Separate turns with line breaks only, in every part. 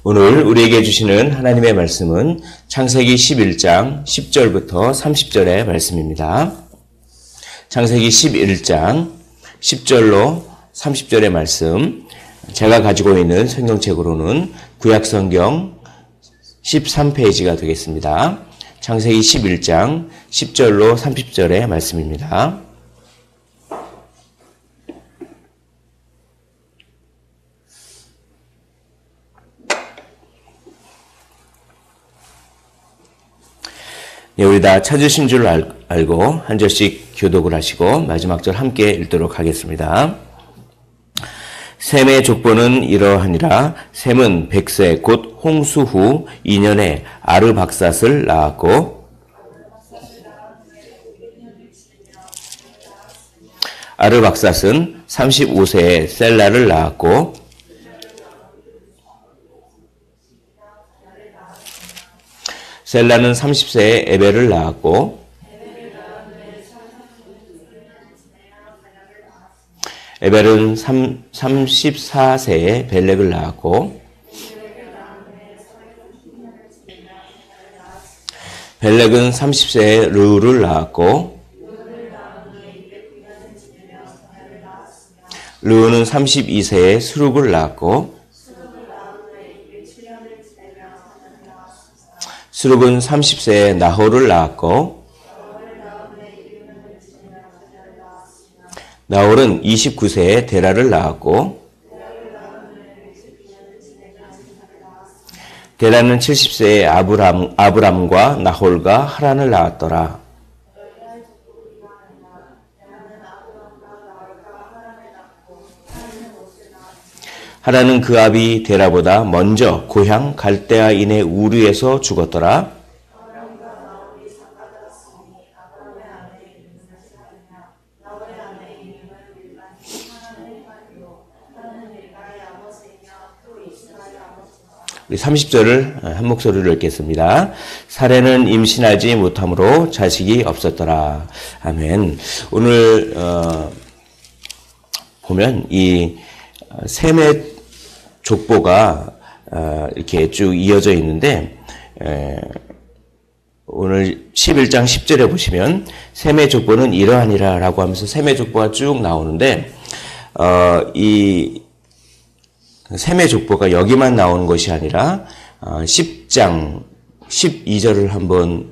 오늘 우리에게 주시는 하나님의 말씀은 창세기 11장 10절부터 30절의 말씀입니다. 창세기 11장 10절로 30절의 말씀, 제가 가지고 있는 성경책으로는 구약성경 13페이지가 되겠습니다. 창세기 11장 10절로 30절의 말씀입니다. 네, 우리 다 찾으신 줄 알고 한 절씩 교독을 하시고 마지막 절 함께 읽도록 하겠습니다. 셈의 족보는 이러하니라. 셈은 100세 곧 홍수 후 2년에 아르박삿을 낳았고, 아르박삿은 35세에 셀라를 낳았고, 셀라는 30세에 에벨을 낳았고, 에벨은 34세에 벨렉을 낳았고, 벨렉은 30세에 르우를 낳았고, 르우는 32세에 스룩을 낳았고, 스룩은 30세에 나홀을 낳았고, 나홀은 29세에 데라를 낳았고, 데라는 70세에 아브람과 나홀과 하란을 낳았더라. 하란은 그 아비 데라보다 먼저 고향 갈대아인의 우르에서 죽었더라. 우리 30절을 한 목소리로 읽겠습니다. 사레는 임신하지 못함으로 자식이 없었더라. 아멘. 오늘 보면 이 셈의 족보가 이렇게 쭉 이어져 있는데, 오늘 11장 10절에 보시면 셈의 족보는 이러하니라 라고 하면서 셈의 족보가 쭉 나오는데, 이 셈의 족보가 여기만 나오는 것이 아니라 10장 12절을 한번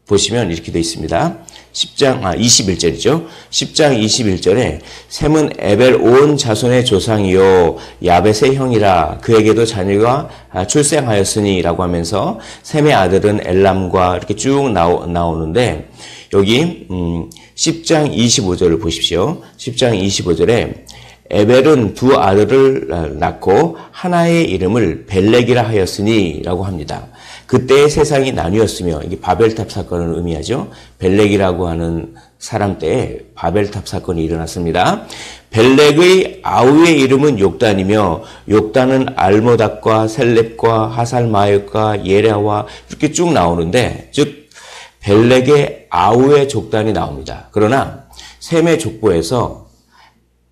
보시면 이렇게 되어 있습니다. 21절이죠. 10장 21절에 셈은 에벨 온 자손의 조상이요 야벳의 형이라. 그에게도 자녀가 출생하였으니 라고 하면서 셈의 아들은 엘람과 이렇게 쭉 나오는데, 여기 10장 25절을 보십시오. 10장 25절에 에벨은 두 아들을 낳고 하나의 이름을 벨렉이라 하였으니 라고 합니다. 그때의 세상이 나뉘었으며, 이게 바벨탑 사건을 의미하죠. 벨렉이라고 하는 사람 때에 바벨탑 사건이 일어났습니다. 벨렉의 아우의 이름은 욕단이며, 욕단은 알모닥과 셀렙과 하살마역과 예랴와 이렇게 쭉 나오는데, 즉 벨렉의 아우의 족단이 나옵니다. 그러나 셈의 족보에서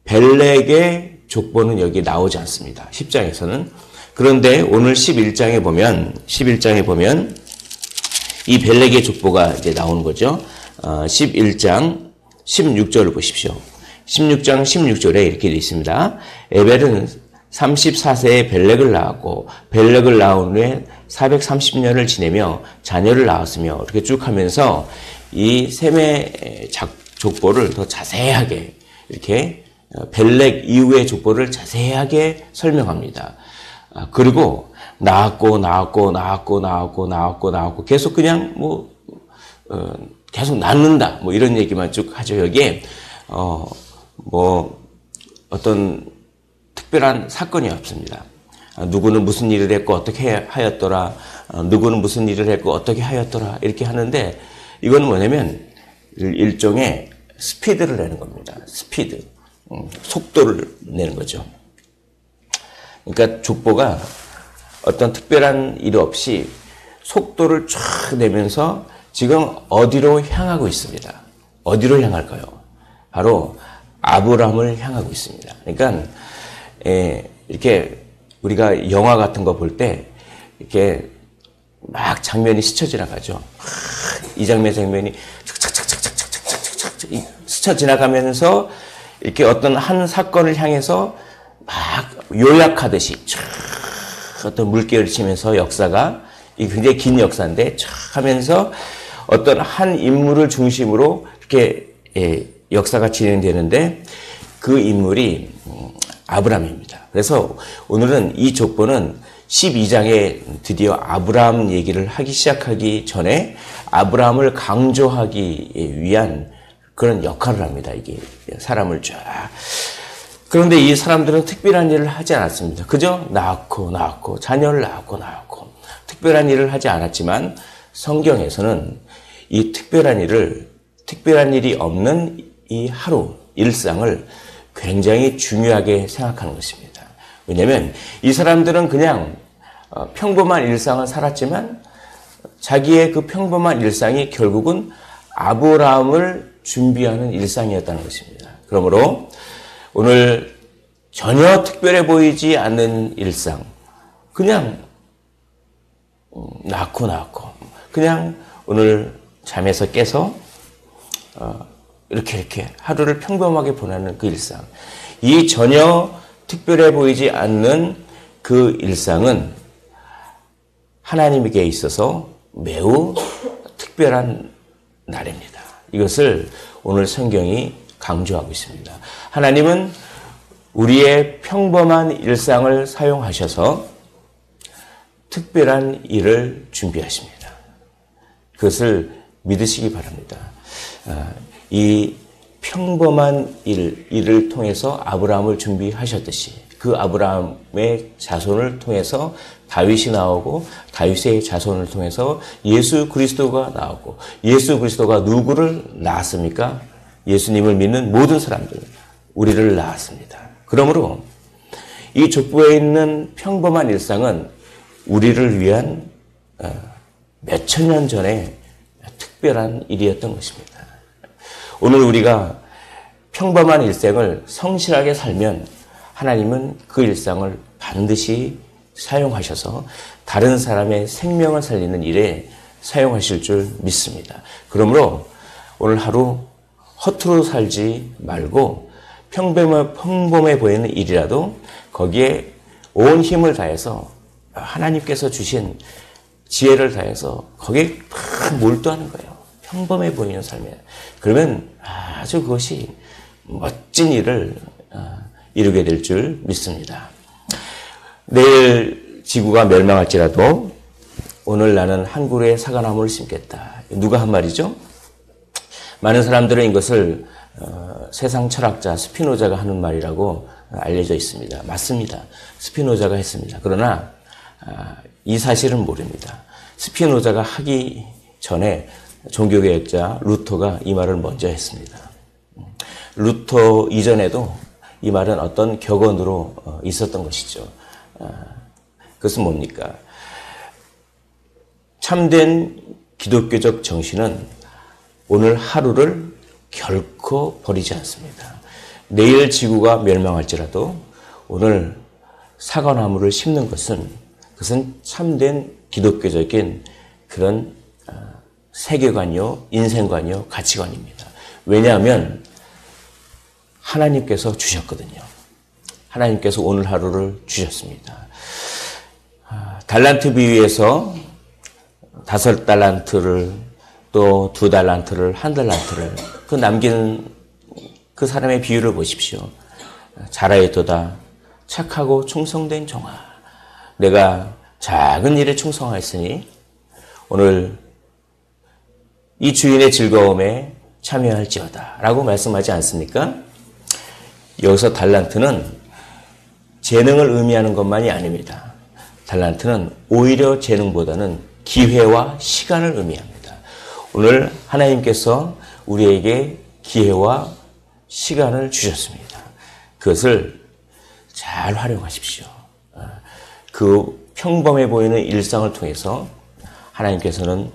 벨렉의 족보는 여기 나오지 않습니다. 10장에서는. 그런데 오늘 11장에 보면 이 벨렉의 족보가 이제 나오는 거죠. 11장 16절을 보십시오. 16장 16절에 이렇게 되어 있습니다. 에벨은 34세에 벨렉을 낳았고, 벨렉을 낳은 후에 430년을 지내며 자녀를 낳았으며, 이렇게 쭉 하면서 이 셈의 족보를 더 자세하게, 이렇게 벨렉 이후의 족보를 자세하게 설명합니다. 그리고 낳았고 계속 그냥 계속 낳는다 이런 얘기만 쭉 하죠. 여기에 어떤 특별한 사건이 없습니다. 누구는 무슨 일을 했고 어떻게 하였더라, 누구는 무슨 일을 했고 어떻게 하였더라, 이렇게 하는데, 이건 뭐냐면 일종의 스피드를 내는 겁니다. 스피드, 속도를 내는 거죠. 그러니까 족보가 어떤 특별한 일 없이 속도를 쫙 내면서 지금 어디로 향하고 있습니다. 어디로 향할까요? 바로 아브람을 향하고 있습니다. 그러니까 이렇게 우리가 영화 같은 거 볼 때 이렇게 막 장면이 스쳐 지나가죠. 이 장면이 착착착착착착착착착 스쳐 지나가면서 이렇게 어떤 한 사건을 향해서 막 요약하듯이 어떤 물결을 치면서 역사가 굉장히 긴 역사인데 촥 하면서 어떤 한 인물을 중심으로 이렇게 역사가 진행되는데 그 인물이 아브라함입니다. 그래서 오늘은 이 족보는 12장에 드디어 아브라함 얘기를 하기 시작하기 전에 아브라함을 강조하기 위한 그런 역할을 합니다. 이게 사람을 쫙. 그런데 이 사람들은 특별한 일을 하지 않았습니다. 그저 낳고 자녀를 낳고 특별한 일을 하지 않았지만 성경에서는 이 특별한 일이 없는 이 하루, 일상을 굉장히 중요하게 생각하는 것입니다. 왜냐하면 이 사람들은 그냥 평범한 일상을 살았지만 자기의 그 평범한 일상이 결국은 아브라함을 준비하는 일상이었다는 것입니다. 그러므로 오늘 전혀 특별해 보이지 않는 일상, 그냥 낳고 그냥 오늘 잠에서 깨서 이렇게 하루를 평범하게 보내는 그 일상, 이 전혀 특별해 보이지 않는 그 일상은 하나님에게 있어서 매우 특별한 날입니다. 이것을 오늘 성경이 강조하고 있습니다. 하나님은 우리의 평범한 일상을 사용하셔서 특별한 일을 준비하십니다. 그것을 믿으시기 바랍니다. 이 평범한 일을 통해서 아브라함을 준비하셨듯이 그 아브라함의 자손을 통해서 다윗이 나오고 다윗의 자손을 통해서 예수 그리스도가 나오고 예수 그리스도가 누구를 낳았습니까? 예수님을 믿는 모든 사람들, 우리를 낳았습니다. 그러므로 이 족보에 있는 평범한 일상은 우리를 위한 몇천 년 전에 특별한 일이었던 것입니다. 오늘 우리가 평범한 일생을 성실하게 살면 하나님은 그 일상을 반드시 사용하셔서 다른 사람의 생명을 살리는 일에 사용하실 줄 믿습니다. 그러므로 오늘 하루 허투루 살지 말고 평범해 보이는 일이라도 거기에 온 힘을 다해서 하나님께서 주신 지혜를 다해서 거기에 막 몰두하는 거예요. 평범해 보이는 삶에. 그러면 아주 그것이 멋진 일을 이루게 될 줄 믿습니다. 내일 지구가 멸망할지라도 오늘 나는 한 그루의 사과나무를 심겠다. 누가 한 말이죠? 많은 사람들은 이것을 세상 철학자 스피노자가 하는 말이라고 알려져 있습니다. 맞습니다. 스피노자가 했습니다. 그러나 이 사실은 모릅니다. 스피노자가 하기 전에 종교개혁자 루터가 이 말을 먼저 했습니다. 루터 이전에도 이 말은 어떤 격언으로 있었던 것이죠. 그것은 뭡니까? 참된 기독교적 정신은 오늘 하루를 결코 버리지 않습니다. 내일 지구가 멸망할지라도 오늘 사과나무를 심는 그것은 참된 기독교적인 그런 세계관이요, 인생관이요, 가치관입니다. 왜냐하면 하나님께서 주셨거든요. 하나님께서 오늘 하루를 주셨습니다. 달란트 비유에서 5달란트를 또 2달란트를 1달란트를 그 남긴 그 사람의 비유를 보십시오. 잘하였도다 착하고 충성된 종아, 내가 작은 일에 충성하였으니 오늘 이 주인의 즐거움에 참여할지어다 라고 말씀하지 않습니까? 여기서 달란트는 재능을 의미하는 것만이 아닙니다. 달란트는 오히려 재능보다는 기회와 시간을 의미합니다. 오늘 하나님께서 우리에게 기회와 시간을 주셨습니다. 그것을 잘 활용하십시오. 그 평범해 보이는 일상을 통해서 하나님께서는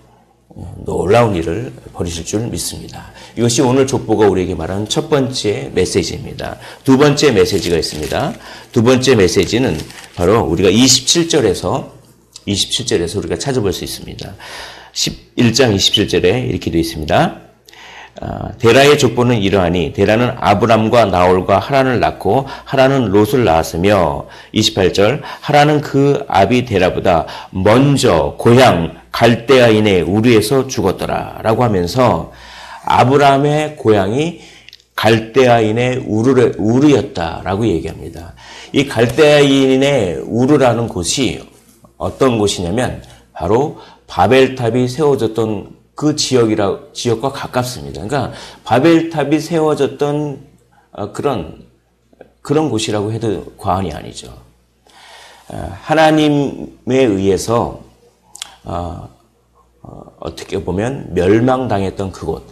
놀라운 일을 벌이실 줄 믿습니다. 이것이 오늘 족보가 우리에게 말하는 첫 번째 메시지입니다. 두 번째 메시지가 있습니다. 두 번째 메시지는 바로 우리가 27절에서 우리가 찾아볼 수 있습니다. 1장 27절에 이렇게 되어 있습니다. 데라의 족보는 이러하니 데라는 아브람과 나홀과 하란을 낳고 하란은 롯을 낳았으며 28절 하란은 그 아비 데라보다 먼저 고향 갈대아인의 우르에서 죽었더라 라고 하면서 아브람의 고향이 갈대아인의 우르였다라고 얘기합니다. 이 갈대아인의 우르라는 곳이 어떤 곳이냐면 바로 바벨탑이 세워졌던 그 지역과 가깝습니다. 그러니까 바벨탑이 세워졌던 그런 곳이라고 해도 과언이 아니죠. 하나님에 의해서 어떻게 보면 멸망당했던 그곳,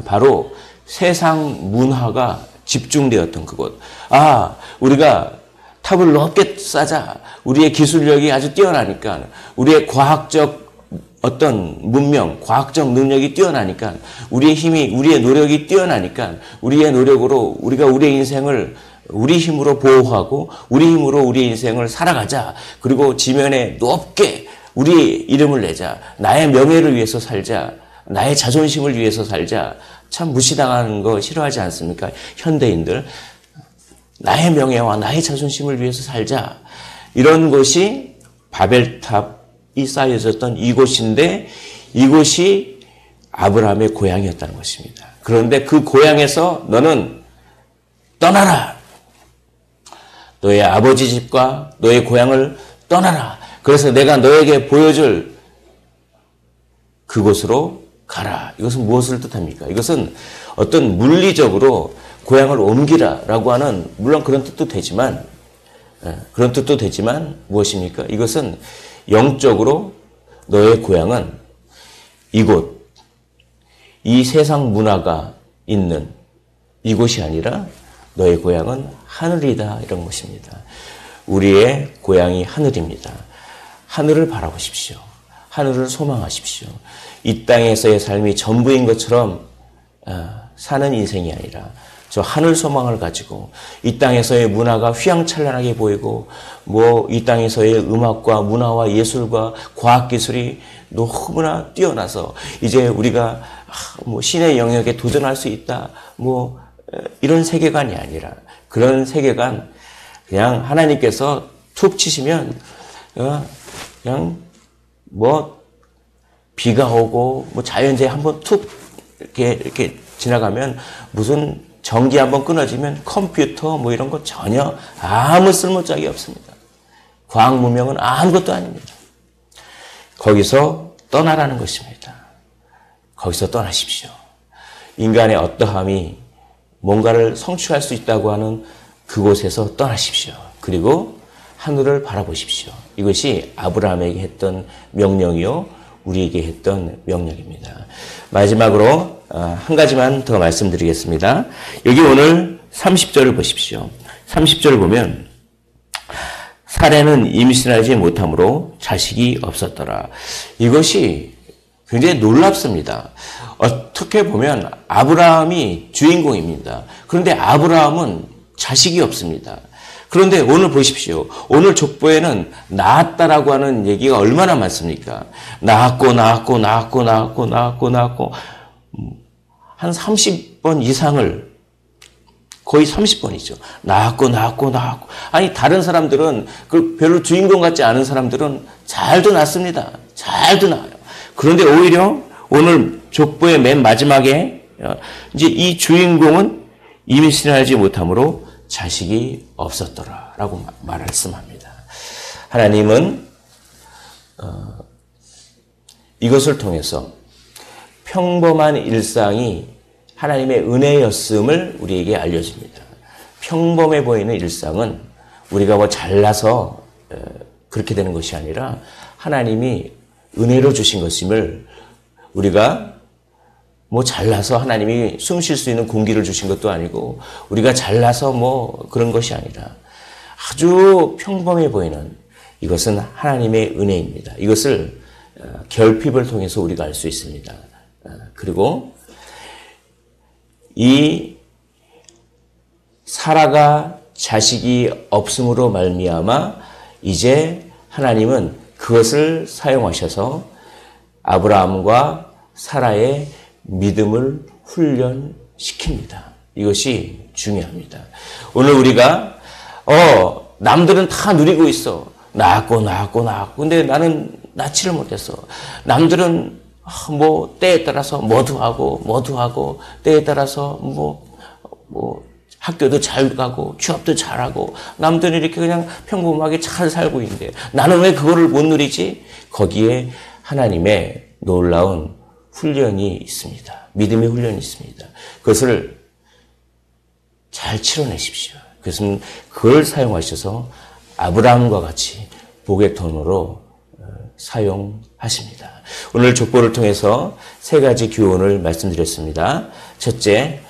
바로 세상 문화가 집중되었던 그곳. 우리가 탑을 높게 쌓자. 우리의 기술력이 아주 뛰어나니까, 우리의 과학적 어떤 문명, 과학적 능력이 뛰어나니까, 우리의 힘이, 우리의 노력이 뛰어나니까, 우리의 노력으로 우리가 우리의 인생을 우리 힘으로 보호하고, 우리 힘으로 우리의 인생을 살아가자. 그리고 지면에 높게 우리의 이름을 내자. 나의 명예를 위해서 살자. 나의 자존심을 위해서 살자. 참 무시당하는 거 싫어하지 않습니까? 현대인들. 나의 명예와 나의 자존심을 위해서 살자. 이런 것이 바벨탑이 쌓여졌던 이곳인데, 이곳이 아브라함의 고향이었다는 것입니다. 그런데 그 고향에서 너는 떠나라. 너의 아버지 집과 너의 고향을 떠나라. 그래서 내가 너에게 보여줄 그곳으로 가라. 이것은 무엇을 뜻합니까? 이것은 어떤 물리적으로 고향을 옮기라라고 하는, 물론 그런 뜻도 되지만 무엇입니까? 이것은 영적으로 너의 고향은 이곳, 이 세상 문화가 있는 이곳이 아니라 너의 고향은 하늘이다, 이런 것입니다. 우리의 고향이 하늘입니다. 하늘을 바라보십시오. 하늘을 소망하십시오. 이 땅에서의 삶이 전부인 것처럼 사는 인생이 아니라 저 하늘 소망을 가지고, 이 땅에서의 문화가 휘황찬란하게 보이고, 이 땅에서의 음악과 문화와 예술과 과학기술이 너무나 뛰어나서 이제 우리가 신의 영역에 도전할 수 있다, 이런 세계관이 아니라, 그런 세계관, 그냥 하나님께서 툭 치시면 그냥 비가 오고 자연재해 한번 툭 이렇게 지나가면, 무슨 전기 한번 끊어지면 컴퓨터 이런 거 전혀 아무 쓸모짝이 없습니다. 과학 문명은 아무것도 아닙니다. 거기서 떠나라는 것입니다. 거기서 떠나십시오. 인간의 어떠함이 뭔가를 성취할 수 있다고 하는 그곳에서 떠나십시오. 그리고 하늘을 바라보십시오. 이것이 아브라함에게 했던 명령이요, 우리에게 했던 명령입니다. 마지막으로 한 가지만 더 말씀드리겠습니다. 여기 오늘 30절을 보십시오. 30절을 보면 사레는 임신하지 못함으로 자식이 없었더라. 이것이 굉장히 놀랍습니다. 어떻게 보면 아브라함이 주인공입니다. 그런데 아브라함은 자식이 없습니다. 그런데 오늘 보십시오. 오늘 족보에는 낳았다라고 하는 얘기가 얼마나 많습니까? 낳았고 한 30번 이상을, 거의 30번이죠. 낳았고. 아니, 다른 사람들은, 별로 주인공 같지 않은 사람들은 잘도 낳습니다. 잘도 낳아요. 그런데 오히려 오늘 족보의 맨 마지막에 이제 이 주인공은 임신하지 못함으로 자식이 없었더라 라고 말씀합니다. 하나님은 이것을 통해서 평범한 일상이 하나님의 은혜였음을 우리에게 알려줍니다. 평범해 보이는 일상은 우리가 잘나서 그렇게 되는 것이 아니라 하나님이 은혜로 주신 것임을, 우리가 잘나서 하나님이 숨 쉴 수 있는 공기를 주신 것도 아니고, 우리가 잘나서 그런 것이 아니라 아주 평범해 보이는 이것은 하나님의 은혜입니다. 이것을 결핍을 통해서 우리가 알 수 있습니다. 그리고 이 사라가 자식이 없음으로 말미암아 이제 하나님은 그것을 사용하셔서 아브라함과 사라의 믿음을 훈련시킵니다. 이것이 중요합니다. 오늘 우리가 남들은 다 누리고 있어. 낳았고. 근데 나는 낳지를 못했어. 남들은 뭐 때에 따라서 뭐도 하고 때에 따라서 뭐 학교도 잘 가고 취업도 잘하고 남들은 이렇게 그냥 평범하게 잘 살고 있는데 나는 왜 그거를 못 누리지? 거기에 하나님의 놀라운 훈련이 있습니다. 믿음의 훈련이 있습니다. 그것을 잘 치러내십시오. 그것은 그걸 사용하셔서 아브라함과 같이 복의 통로로 사용하십니다. 오늘 족보를 통해서 세 가지 교훈을 말씀드렸습니다. 첫째,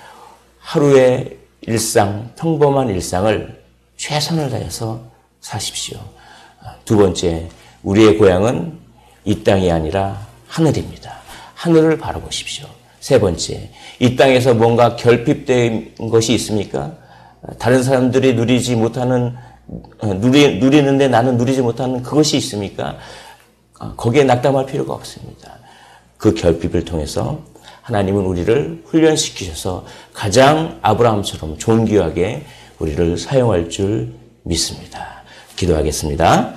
하루의 일상, 평범한 일상을 최선을 다해서 사십시오. 두 번째, 우리의 고향은 이 땅이 아니라 하늘입니다. 하늘을 바라보십시오. 세 번째, 이 땅에서 뭔가 결핍된 것이 있습니까? 다른 사람들이 누리지 못하는, 누리는데 나는 누리지 못하는 그것이 있습니까? 거기에 낙담할 필요가 없습니다. 그 결핍을 통해서 하나님은 우리를 훈련시키셔서 가장 아브라함처럼 존귀하게 우리를 사용할 줄 믿습니다. 기도하겠습니다.